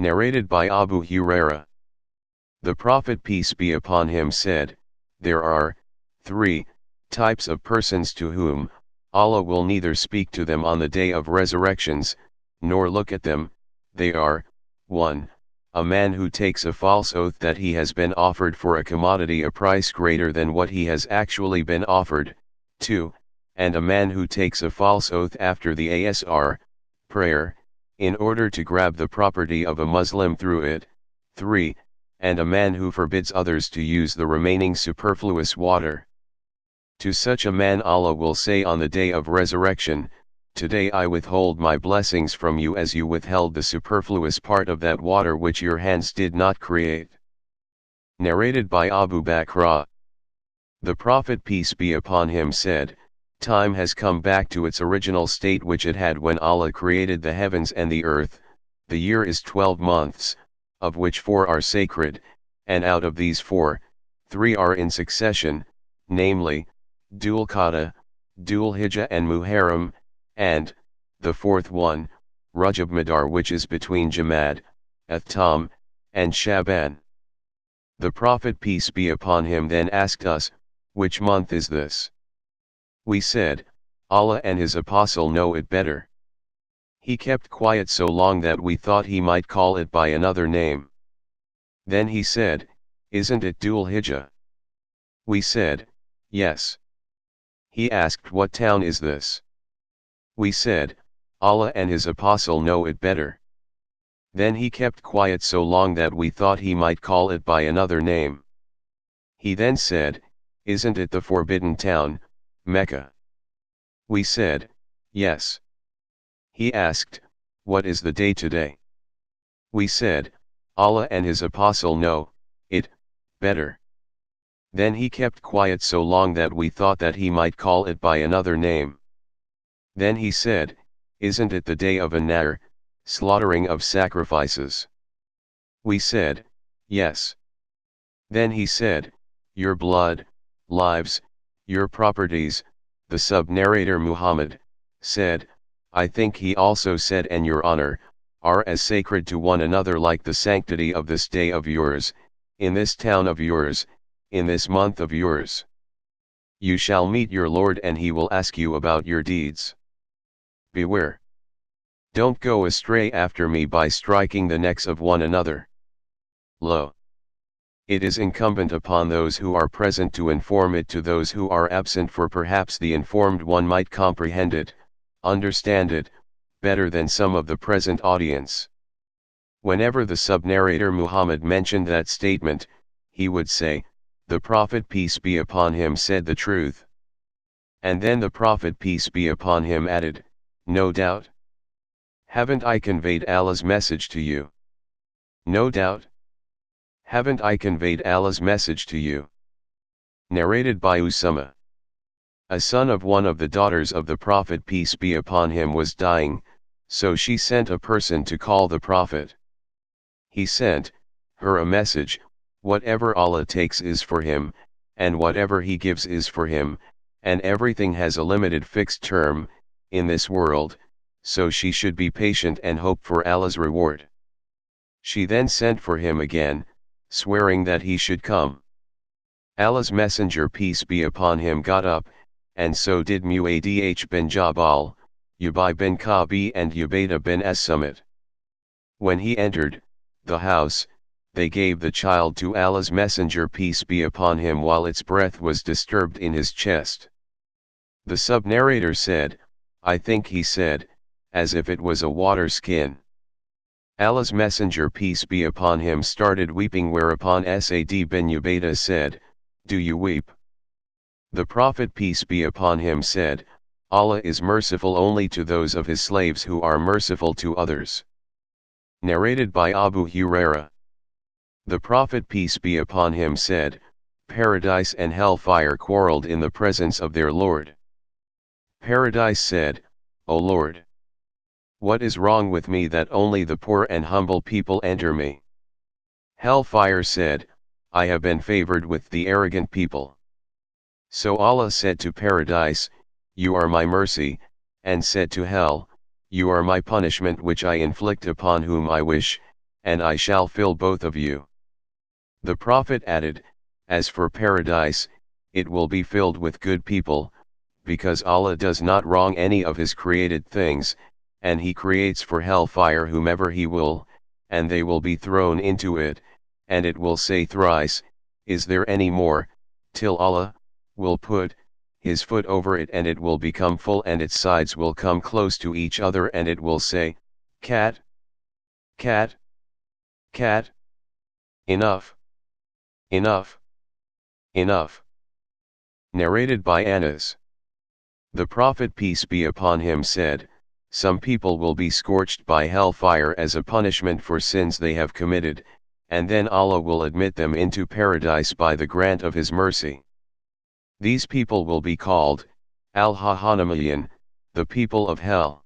Narrated by Abu Huraira. The Prophet peace be upon him said, there are 3 types of persons to whom Allah will neither speak to them on the day of resurrections, nor look at them. They are, 1. A man who takes a false oath that he has been offered for a commodity a price greater than what he has actually been offered. 2. And a man who takes a false oath after the Asr, prayer, in order to grab the property of a Muslim through it. 3. And a man who forbids others to use the remaining superfluous water. To such a man Allah will say on the day of resurrection, today I withhold my blessings from you as you withheld the superfluous part of that water which your hands did not create. Narrated by Abu Bakr. The Prophet peace be upon him said, time has come back to its original state which it had when Allah created the heavens and the earth. The year is 12 months, of which 4 are sacred, and out of these 4, 3 are in succession, namely, Dhul Qa'dah, Dhul Hijjah and Muharram, and, the 4th one, Rajab Madar, which is between Jamad, Athtam, and Shaban. The Prophet peace be upon him then asked us, which month is this? We said, Allah and his apostle know it better. He kept quiet so long that we thought he might call it by another name. Then he said, isn't it Dhul Hijjah? We said, yes. He asked, what town is this? We said, Allah and his apostle know it better. Then he kept quiet so long that we thought he might call it by another name. He then said, isn't it the forbidden town, Mecca? We said, yes. He asked, what is the day today? We said, Allah and his apostle know it better. Then he kept quiet so long that we thought that he might call it by another name. Then he said, isn't it the day of An-Nahr, slaughtering of sacrifices? We said, yes. Then he said, your blood, lives, your properties. The sub-narrator Muhammad said, I think he also said, and your honor, are as sacred to one another like the sanctity of this day of yours, in this town of yours, in this month of yours. You shall meet your Lord and he will ask you about your deeds. Beware. Don't go astray after me by striking the necks of one another. Lo! It is incumbent upon those who are present to inform it to those who are absent, for perhaps the informed one might comprehend it, understand it, better than some of the present audience. Whenever the sub-narrator Muhammad mentioned that statement, he would say, the Prophet peace be upon him said the truth. And then the Prophet peace be upon him added, no doubt. Haven't I conveyed Allah's message to you? No doubt. Haven't I conveyed Allah's message to you? Narrated by Usama. A son of one of the daughters of the Prophet peace be upon him was dying, so she sent a person to call the Prophet. He sent her a message, whatever Allah takes is for him, and whatever he gives is for him, and everything has a limited fixed term, in this world, so she should be patient and hope for Allah's reward. She then sent for him again, swearing that he should come. Allah's messenger peace be upon him got up, and so did Muadh bin Jabal, Ubay bin Ka'b and Ubaidah bin As-Samit. When he entered the house, they gave the child to Allah's messenger peace be upon him while its breath was disturbed in his chest. The sub-narrator said, I think he said, as if it was a water skin. Allah's messenger peace be upon him started weeping, whereupon Sa'd bin Ubaidah said, do you weep? The Prophet peace be upon him said, Allah is merciful only to those of his slaves who are merciful to others. Narrated by Abu Huraira. The Prophet peace be upon him said, Paradise and hellfire quarreled in the presence of their Lord. Paradise said, O Lord! What is wrong with me that only the poor and humble people enter me? Hellfire said, I have been favored with the arrogant people. So Allah said to Paradise, You are my mercy, and said to Hell, You are my punishment which I inflict upon whom I wish, and I shall fill both of you. The Prophet added, as for paradise, it will be filled with good people, because Allah does not wrong any of his created things, and he creates for hellfire whomever he will, and they will be thrown into it, and it will say thrice, is there any more, till Allah will put his foot over it and it will become full and its sides will come close to each other and it will say, cat, cat, cat, enough, enough, enough. Narrated by Anas. The Prophet peace be upon him said, some people will be scorched by hellfire as a punishment for sins they have committed, and then Allah will admit them into paradise by the grant of his mercy. These people will be called, Al-Jahannamiyin, the people of hell.